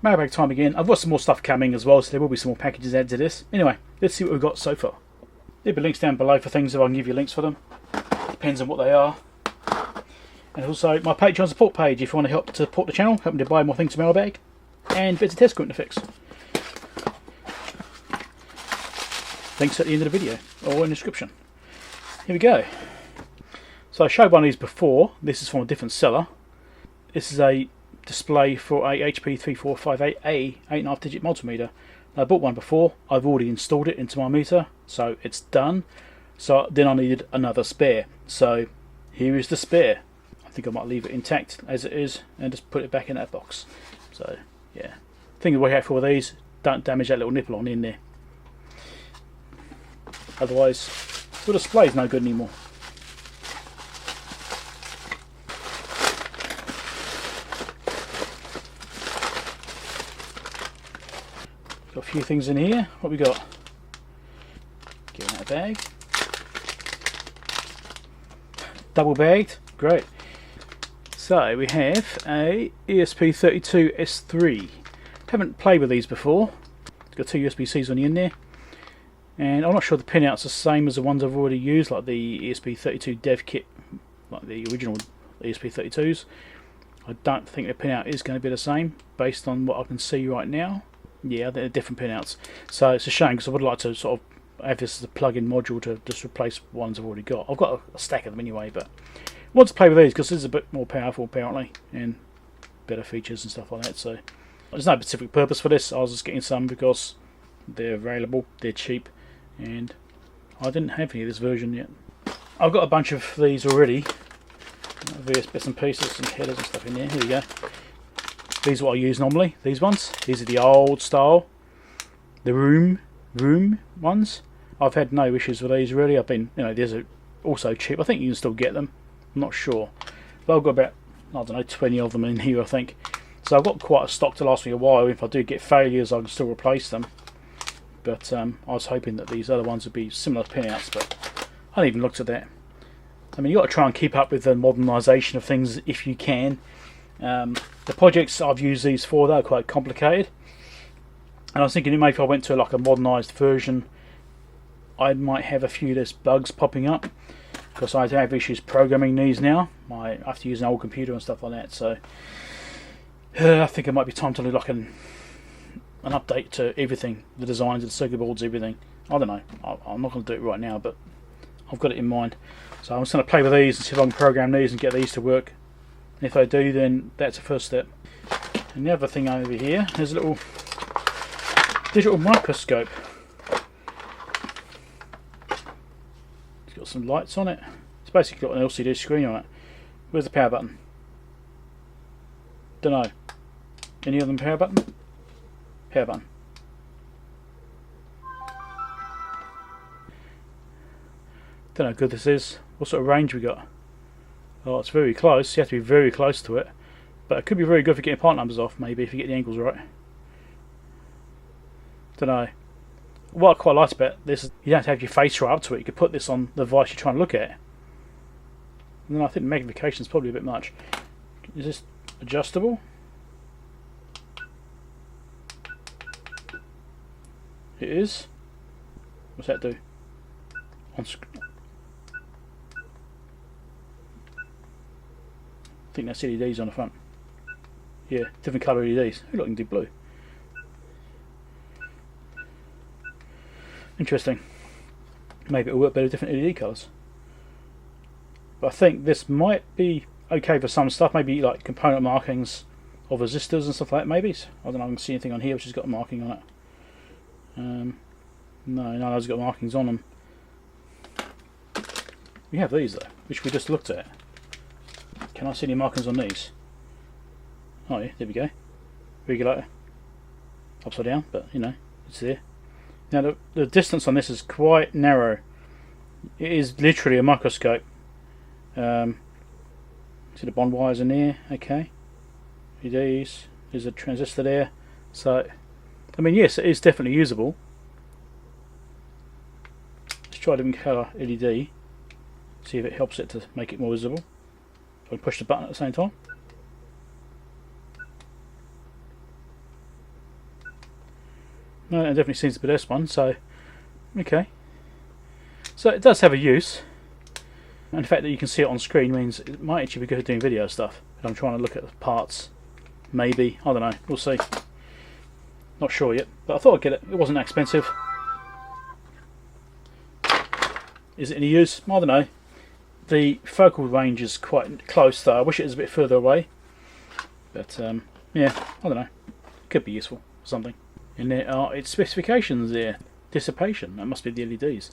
Mailbag time again. I've got some more stuff coming as well, so there will be some more packages added to this. Anyway, let's see what we've got so far. There'll be links down below for things if I can give you links for them. Depends on what they are. And also my Patreon support page if you want to help to support the channel, help me to buy more things from Mailbag, and bits of test equipment to fix. Links at the end of the video or in the description. Here we go. So I showed one of these before. This is from a different seller. This is a display for a HP3458A 8.5 digit multimeter. I bought one before. I've already installed it into my meter, so it's done. So then I needed another spare. So here is the spare. I think I might leave it intact as it is and just put it back in that box. So yeah, thing to watch out for with these, don't damage that little nipple on in there. Otherwise the display's no good anymore. Got a few things in here. What we got? Get in that bag. Double bagged. Great. So we have a ESP32S3. Haven't played with these before. It's got two USB-Cs on the end there. And I'm not sure the pinouts are the same as the ones I've already used, like the ESP32 Defkit, like the original ESP32s. I don't think the pinout is going to be the same based on what I can see right now. Yeah, they're different pinouts. So it's a shame because I would like to sort of have this as a plug-in module to just replace ones I've already got. I've got a stack of them anyway, but I want to play with these because this is a bit more powerful apparently and better features and stuff like that. So there's no specific purpose for this. I was just getting some because they're available, they're cheap, and I didn't have any of this version yet. I've got a bunch of these already. Various bits and pieces and headers and stuff in there. Here we go. These are what I use normally, these ones. These are the old style, the room ones. I've had no issues with these really. I've been, you know, these are also cheap. I think you can still get them. I'm not sure. But I've got about, I don't know, 20 of them in here I think. So I've got quite a stock to last me a while. If I do get failures I can still replace them. But I was hoping that these other ones would be similar pinouts, but I haven't even looked at that. I mean, you've got to try and keep up with the modernisation of things if you can. The projects I've used these for, they're quite complicated, and I was thinking maybe if I went to like a modernised version I might have a few less bugs popping up, because I have issues programming these now. I have to use an old computer and stuff like that, so I think it might be time to do like an update to everything, the designs, the circuit boards, everything. I don't know, I'm not going to do it right now, but I've got it in mind. So I'm just going to play with these and see if I can program these and get these to work. And if I do, then that's the first step. And the other thing over here is a little digital microscope. It's got some lights on it. It's basically got an LCD screen on it. Where's the power button? Don't know. Any of them power button? Power button. Don't know how good this is. What sort of range we got? Oh, it's very close. You have to be very close to it. But it could be very good for getting part numbers off, maybe, if you get the angles right. Don't know. What I quite like about this is you don't have to have your face right up to it. You could put this on the device you're trying to look at. And then I think the magnification is probably a bit much. Is this adjustable? It is. What's that do? On screen. I think that's LEDs on the front. Yeah, different colour LEDs. Look, I can do blue. Interesting. Maybe it'll work better with different LED colours. But I think this might be okay for some stuff. Maybe like component markings of resistors and stuff like that. Maybe. I don't know. I can see anything on here which has got a marking on it. No, none of those got markings on them. We have these though, which we just looked at. Can I see any markings on these? Oh yeah, there we go. Regulator. Upside down, but you know, it's there. Now the distance on this is quite narrow. It is literally a microscope. See the bond wires in there, okay. LEDs, there's a transistor there. So, I mean yes, it is definitely usable. Let's try a different colour LED. See if it helps it to make it more visible. So I push the button at the same time. No, it definitely seems to be this one, so okay. So it does have a use, and the fact that you can see it on screen means it might actually be good at doing video stuff. But I'm trying to look at the parts, maybe, I don't know, we'll see. Not sure yet, but I thought I'd get it. It wasn't that expensive. Is it any use? I don't know. The focal range is quite close though. I wish it was a bit further away, but yeah, I don't know. Could be useful for something. And there are its specifications there. Dissipation, that must be the LEDs.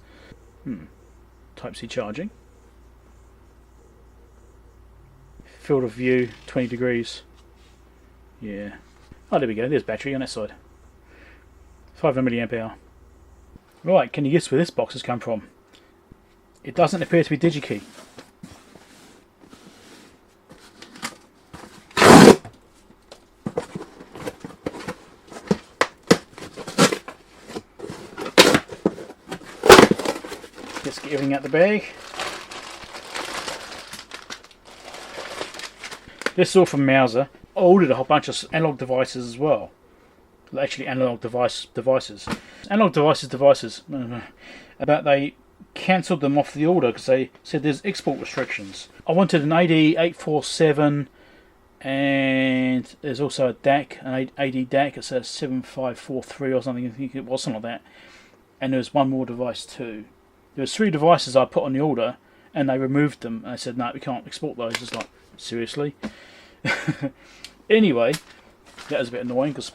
Type C charging. Field of view 20 degrees. Yeah. Oh, there we go. There's battery on that side. 500 milliamp hour. Right, can you guess where this box has come from? It doesn't appear to be DigiKey. Let's get everything out the bag. This is all from Mouser. I ordered a whole bunch of analog devices as well. Actually, analog devices. Analog devices. But they cancelled them off the order because they said there's export restrictions. I wanted an AD847, and there's also a DAC, an AD DAC. It's a 7543 or something. I think it was something like that. And there was one more device too. There was 3 devices I put on the order, and they removed them. And they said, no, we can't export those. It's like, seriously? Anyway, that was a bit annoying because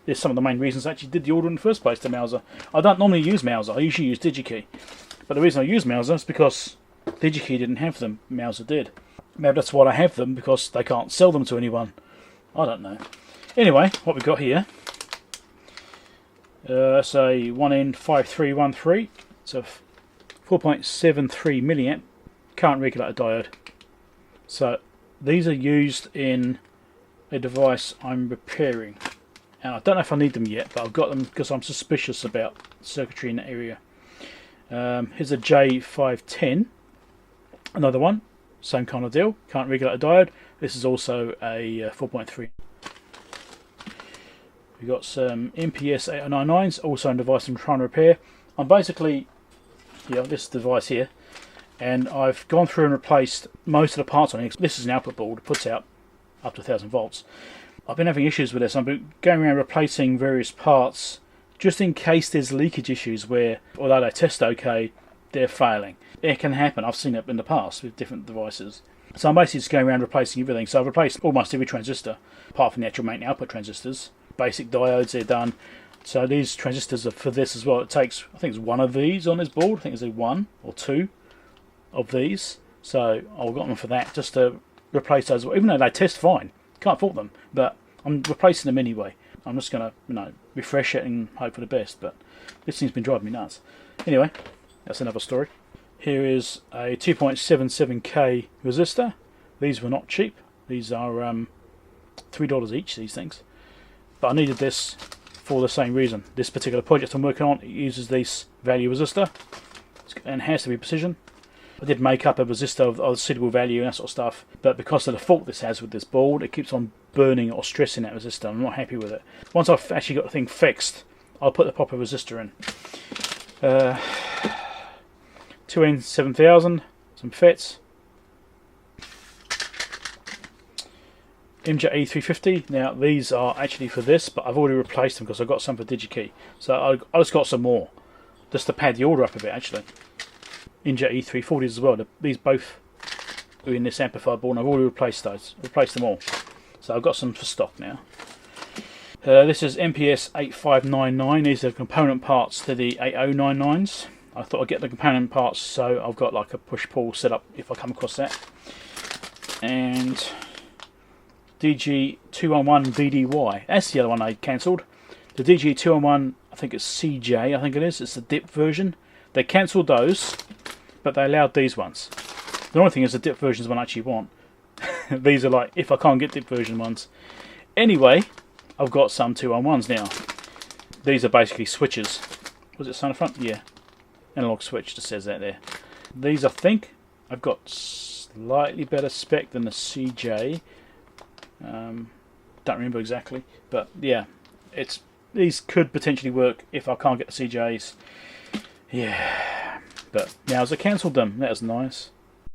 there's some of the main reasons I actually did the order in the first place to Mouser. I don't normally use Mouser. I usually use DigiKey. But the reason I use Mouser is because DigiKey didn't have them. Mouser did. Maybe that's why I have them, because they can't sell them to anyone. I don't know. Anyway, what we've got here. It's a 1N5313. It's a 4.73 milliamp current regulator diode. So these are used in a device I'm repairing. And I don't know if I need them yet, but I've got them because I'm suspicious about circuitry in that area. Here's a J510, another one, same kind of deal, current regulator diode. This is also a 4.3. We've got some MPS8099s, also a device I'm trying to repair. I'm basically, this device here, and I've gone through and replaced most of the parts on it. This is an output board, it puts out up to 1000 volts. I've been having issues with this. I've been going around replacing various parts just in case there's leakage issues where, although they test okay, they're failing. It can happen. I've seen it in the past with different devices. So I'm basically just going around replacing everything. So I've replaced almost every transistor, apart from the actual main output transistors. Basic diodes, they're done. So these transistors are for this as well. It takes, I think it's one of these on this board. I think there's one or two of these. So I've got them for that, just to replace those. Even though they test fine, can't fault them, but I'm replacing them anyway. I'm just going to, refresh it and hope for the best, but this thing's been driving me nuts. Anyway, that's another story. Here is a 2.77k resistor. These were not cheap. These are $3 each, these things. But I needed this for the same reason. This particular project I'm working on, it uses this value resistor, and it has to be precision. I did make up a resistor of suitable value and that sort of stuff, but because of the fault this has with this board, it keeps on burning or stressing that resistor. I'm not happy with it. Once I've actually got the thing fixed, I'll put the proper resistor in. 2N7000, some FETs. MJ8350. Now these are actually for this, but I've already replaced them because I've got some for DigiKey. So I just got some more, just to pad the order up a bit actually. MJ340s as well. These both are in this amplifier board, and I've already replaced those. Replaced them all. So I've got some for stock now. This is MPS8599. These are component parts to the 8099s. I thought I'd get the component parts, so I've got like a push-pull set up if I come across that. And DG211BDY. That's the other one I cancelled. The DG211, I think it's CJ, I think it is. It's the dip version. They cancelled those, but they allowed these ones. The only thing is the dip version is one I actually want. These are like, if I can't get dip version ones. Anyway, I've got some 211s now. These are basically switches. Was it on the front? Yeah. Analog switch, just says that there. These, I think, I've got slightly better spec than the CJ. Don't remember exactly, but yeah, it's these could potentially work if I can't get the CJs. Yeah, but now as I cancelled them, that was nice.